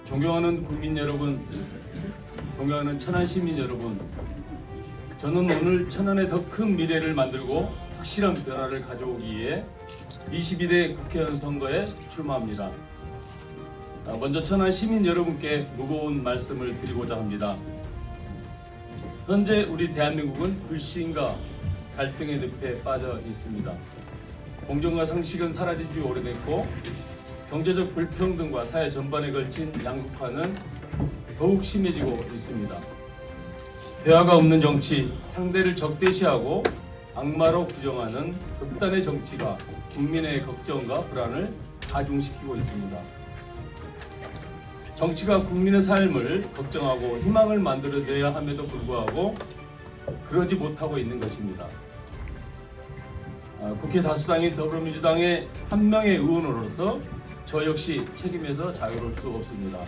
존경하는 국민 여러분, 존경하는 천안 시민 여러분, 저는 오늘 천안의 더 큰 미래를 만들고 확실한 변화를 가져오기 위해 22대 국회의원 선거에 출마합니다. 먼저 천안 시민 여러분께 무거운 말씀을 드리고자 합니다. 현재 우리 대한민국은 불신과 갈등의 늪에 빠져 있습니다. 공정과 상식은 사라진 지 오래됐고 경제적 불평등과 사회 전반에 걸친 양극화는 더욱 심해지고 있습니다. 대화가 없는 정치, 상대를 적대시하고 악마로 규정하는 극단의 정치가 국민의 걱정과 불안을 가중시키고 있습니다. 정치가 국민의 삶을 걱정하고 희망을 만들어내야 함에도 불구하고 그러지 못하고 있는 것입니다. 국회 다수당인 더불어민주당의 한 명의 의원으로서 저 역시 책임에서 자유로울 수 없습니다.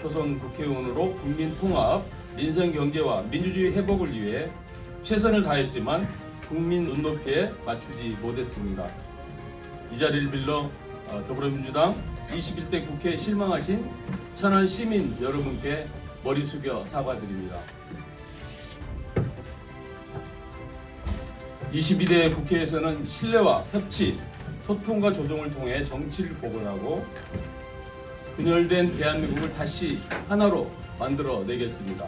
초선 국회의원으로 국민 통합, 민생 경제와 민주주의 회복을 위해 최선을 다했지만 국민 눈높이에 맞추지 못했습니다. 이 자리를 빌러 더불어민주당 21대 국회에 실망하신 천안 시민 여러분께 머리 숙여 사과드립니다. 22대 국회에서는 신뢰와 협치, 소통과 조정을 통해 정치를 복원하고 분열된 대한민국을 다시 하나로 만들어내겠습니다.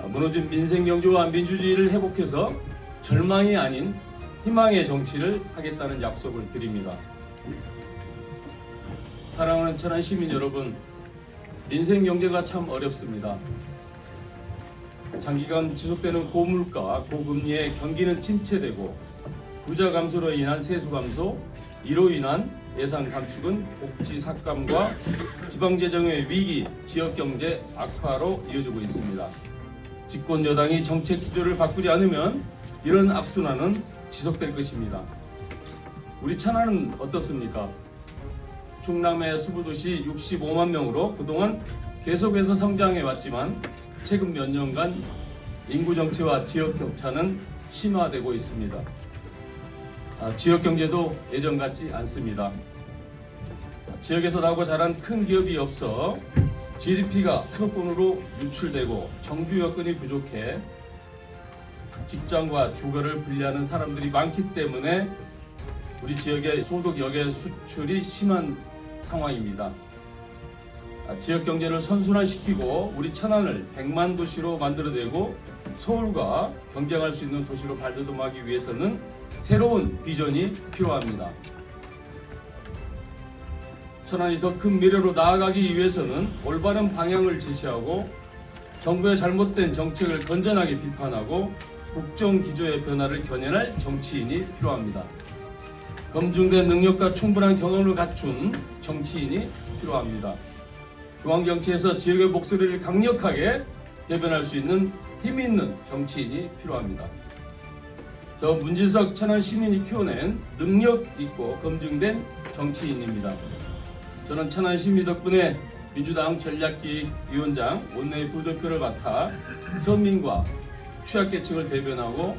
무너진 민생경제와 민주주의를 회복해서 절망이 아닌 희망의 정치를 하겠다는 약속을 드립니다. 사랑하는 천안 시민 여러분, 민생경제가 참 어렵습니다. 장기간 지속되는 고물가, 고금리에 경기는 침체되고 부자 감소로 인한 세수 감소, 이로 인한 예산 감축은 복지 삭감과 지방재정의 위기, 지역경제 악화로 이어지고 있습니다. 집권 여당이 정책 기조를 바꾸지 않으면 이런 악순환은 지속될 것입니다. 우리 천안은 어떻습니까? 충남의 수부도시 65만 명으로 그동안 계속해서 성장해 왔지만 최근 몇 년간 인구 정체와 지역 격차는 심화되고 있습니다. 지역 경제도 예전 같지 않습니다. 지역에서 나고 자란 큰 기업이 없어 GDP가 수도권으로 유출되고 정규 여건이 부족해 직장과 주거를 분리하는 사람들이 많기 때문에 우리 지역의 소득 역의 수출이 심한 상황입니다. 지역 경제를 선순환시키고 우리 천안을 100만 도시로 만들어내고 서울과 경쟁할 수 있는 도시로 발돋움하기 위해서는 새로운 비전이 필요합니다. 천안이 더 큰 미래로 나아가기 위해서는 올바른 방향을 제시하고 정부의 잘못된 정책을 건전하게 비판하고 국정 기조의 변화를 견인할 정치인이 필요합니다. 검증된 능력과 충분한 경험을 갖춘 정치인이 필요합니다. 중앙정치에서 지역의 목소리를 강력하게 대변할 수 있는 힘 있는 정치인이 필요합니다. 저 문진석 천안 시민이 키워낸 능력 있고 검증된 정치인입니다. 저는 천안 시민 덕분에 민주당 전략기획위원장 원내의 부대표를 맡아 서민과 취약계층을 대변하고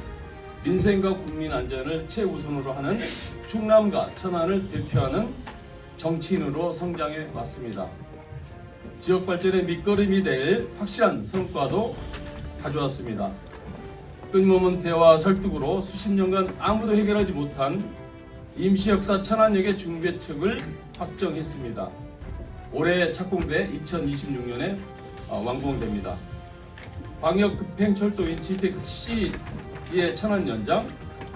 민생과 국민 안전을 최우선으로 하는 충남과 천안을 대표하는 정치인으로 성장해 왔습니다. 지역 발전의 밑거름이 될 확실한 성과도 가져왔습니다. 끊임없는 대화와 설득으로 수십 년간 아무도 해결하지 못한 임시역사 천안역의 중개측을 확정했습니다. 올해 착공돼 2026년에 완공됩니다. 광역급행철도인 GTX-C의 천안 연장,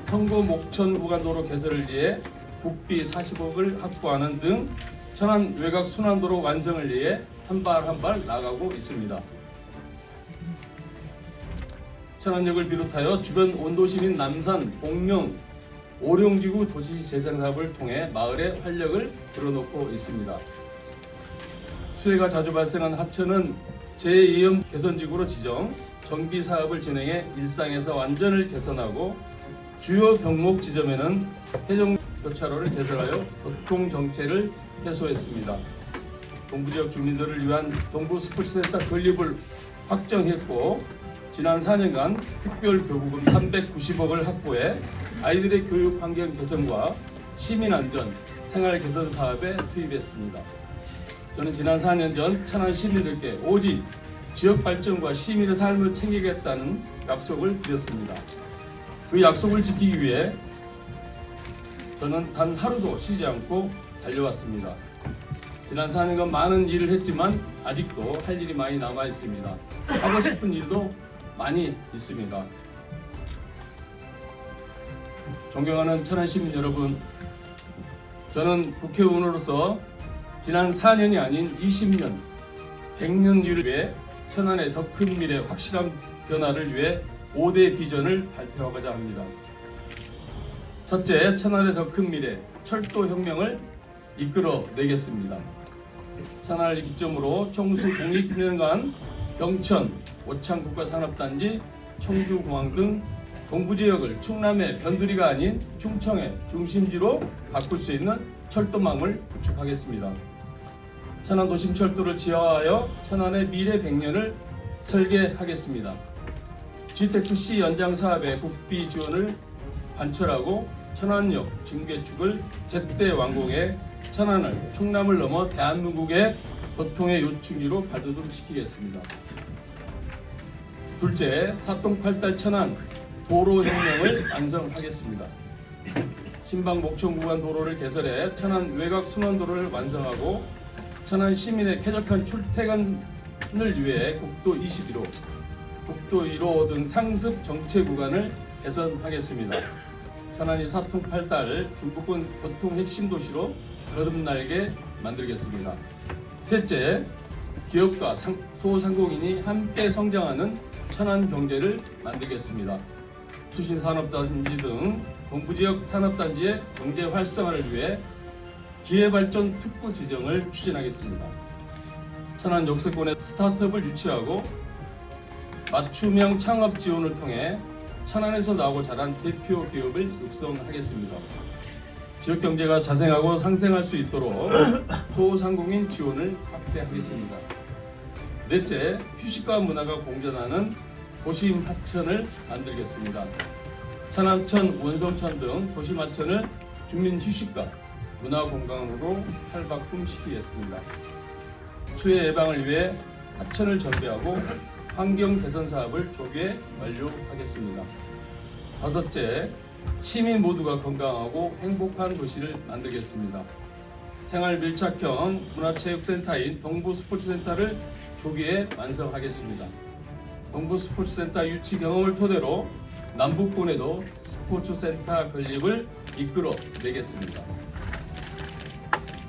성구 목천 구간도로 개설을 위해 국비 40억을 확보하는 등 천안 외곽 순환도로 완성을 위해 한 발 한 발 나가고 있습니다. 천안역을 비롯하여 주변 원도시인 남산, 복령, 오룡지구 도시 재생 사업을 통해 마을에 활력을 불어넣고 있습니다. 수해가 자주 발생한 하천은 재위험 개선지구로 지정, 정비 사업을 진행해 일상에서 완전을 개선하고 주요 병목 지점에는 해정 교차로를 개설하여 교통 정체를 해소했습니다. 동부지역 주민들을 위한 동부 스포츠센터 건립을 확정했고 지난 4년간 특별 교부금 390억을 확보해 아이들의 교육 환경 개선과 시민 안전, 생활 개선 사업에 투입했습니다. 저는 지난 4년 전 천안 시민들께 오직 지역 발전과 시민의 삶을 챙기겠다는 약속을 드렸습니다. 그 약속을 지키기 위해 저는 단 하루도 쉬지 않고 달려왔습니다. 지난 4년간 많은 일을 했지만 아직도 할 일이 많이 남아 있습니다. 하고 싶은 일도 많이 있습니다. 존경하는 천안 시민 여러분, 저는 국회의원으로서 지난 4년이 아닌 20년, 100년을 위해 천안의 더 큰 미래, 확실한 변화를 위해 5대 비전을 발표하고자 합니다. 첫째, 천안의 더 큰 미래, 철도 혁명을 이끌어내겠습니다. 천안을 기점으로 청수 국립기념관, 경천, 오창 국가산업단지, 청주공항 등 동부지역을 충남의 변두리가 아닌 충청의 중심지로 바꿀 수 있는 철도망을 구축하겠습니다. 천안 도심철도를 지하하여 천안의 미래 100년을 설계하겠습니다. GTX-C 연장 사업의 국비 지원을 관철하고 천안역 중계축을 제때 완공해 천안을 충남을 넘어 대한민국의 교통의 요충지로 발돋움시키겠습니다. 둘째, 사통팔달 천안 도로혁명을 완성하겠습니다. 신방 목청 구간 도로를 개설해 천안 외곽 순환도로를 완성하고 천안 시민의 쾌적한 출퇴근을 위해 국도 21호, 국도 1호 등 상습 정체 구간을 개선하겠습니다. 천안이 사통팔달 중부권 교통 핵심 도시로 거듭날게 만들겠습니다. 셋째, 기업과 소상공인이 함께 성장하는 천안 경제를 만들겠습니다. 수신산업단지 등 동부지역 산업단지의 경제 활성화를 위해 기회발전 특구 지정을 추진하겠습니다. 천안 역세권의 스타트업을 유치하고 맞춤형 창업 지원을 통해 천안에서 나오고 자란 대표 기업을 육성하겠습니다. 지역 경제가 자생하고 상생할 수 있도록 소상공인 지원을 확대하겠습니다. 넷째, 휴식과 문화가 공존하는 도심 하천을 만들겠습니다. 천안천, 원성천 등 도심 하천을 주민 휴식과 문화 공간으로 탈바꿈시키겠습니다. 수해 예방을 위해 하천을 정비하고 환경 개선 사업을 조기에 완료하겠습니다. 다섯째, 시민 모두가 건강하고 행복한 도시를 만들겠습니다. 생활 밀착형 문화체육센터인 동부스포츠센터를 조기에 완성하겠습니다. 동부스포츠센터 유치 경험을 토대로 남북권에도 스포츠센터 건립을 이끌어내겠습니다.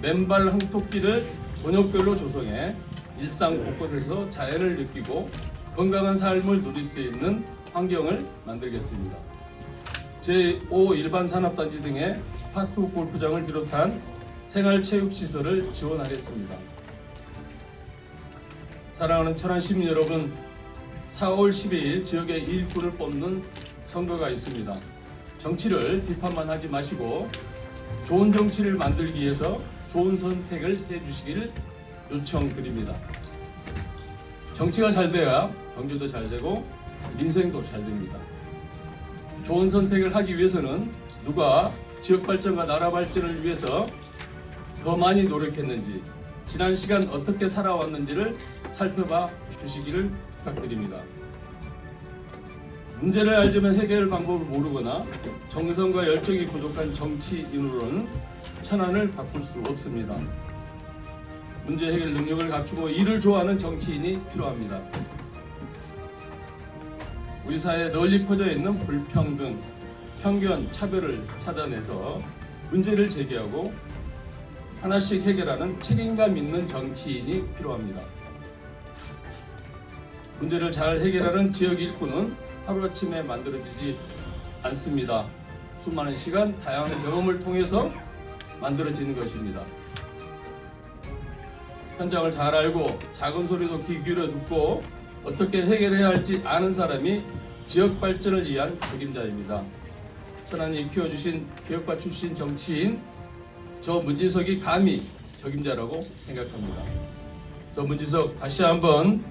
맨발 항토끼를 번역별로 조성해 일상 곳곳에서 자연을 느끼고 건강한 삶을 누릴 수 있는 환경을 만들겠습니다. 제5 일반 산업단지 등의 파크 골프장을 비롯한 생활체육시설을 지원하겠습니다. 사랑하는 천안 시민 여러분, 4월 12일 지역의 일꾼을 뽑는 선거가 있습니다. 정치를 비판만 하지 마시고 좋은 정치를 만들기 위해서 좋은 선택을 해주시기를 요청드립니다. 정치가 잘 돼야 경제도 잘 되고 민생도 잘 됩니다. 좋은 선택을 하기 위해서는 누가 지역 발전과 나라 발전을 위해서 더 많이 노력했는지, 지난 시간 어떻게 살아왔는지를 살펴봐 주시기를 부탁드립니다. 문제를 알지만 해결 방법을 모르거나 정성과 열정이 부족한 정치인으로는 천안을 바꿀 수 없습니다. 문제 해결 능력을 갖추고 일을 좋아하는 정치인이 필요합니다. 우리 사회에 널리 퍼져 있는 불평등, 편견, 차별을 찾아내서 문제를 제기하고 하나씩 해결하는 책임감 있는 정치인이 필요합니다. 문제를 잘 해결하는 지역 일꾼은 하루아침에 만들어지지 않습니다. 수많은 시간, 다양한 경험을 통해서 만들어지는 것입니다. 현장을 잘 알고 작은 소리도 귀 기울여 듣고 어떻게 해결해야 할지 아는 사람이 지역 발전을 위한 책임자입니다. 천안이 키워주신 교육과 출신 정치인 저 문진석이 감히 적임자라고 생각합니다. 저 문진석 다시 한번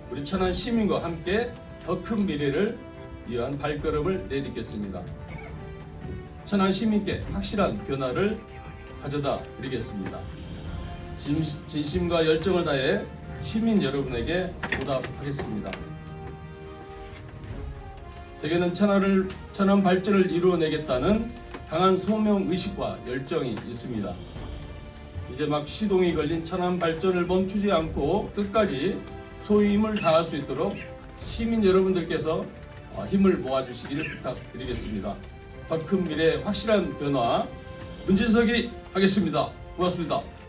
우리 천안 시민과 함께 더 큰 미래를 위한 발걸음을 내딛겠습니다. 천안 시민께 확실한 변화를 가져다 드리겠습니다. 진심과 열정을 다해 시민 여러분에게 보답하겠습니다. 대개는 천안 발전을 이루어내겠다는 강한 소명 의식과 열정이 있습니다. 이제 막 시동이 걸린 천안 발전을 멈추지 않고 끝까지 소위 힘을 다할 수 있도록 시민 여러분들께서 힘을 모아주시기를 부탁드리겠습니다. 더 큰 미래 확실한 변화 문진석이 하겠습니다. 고맙습니다.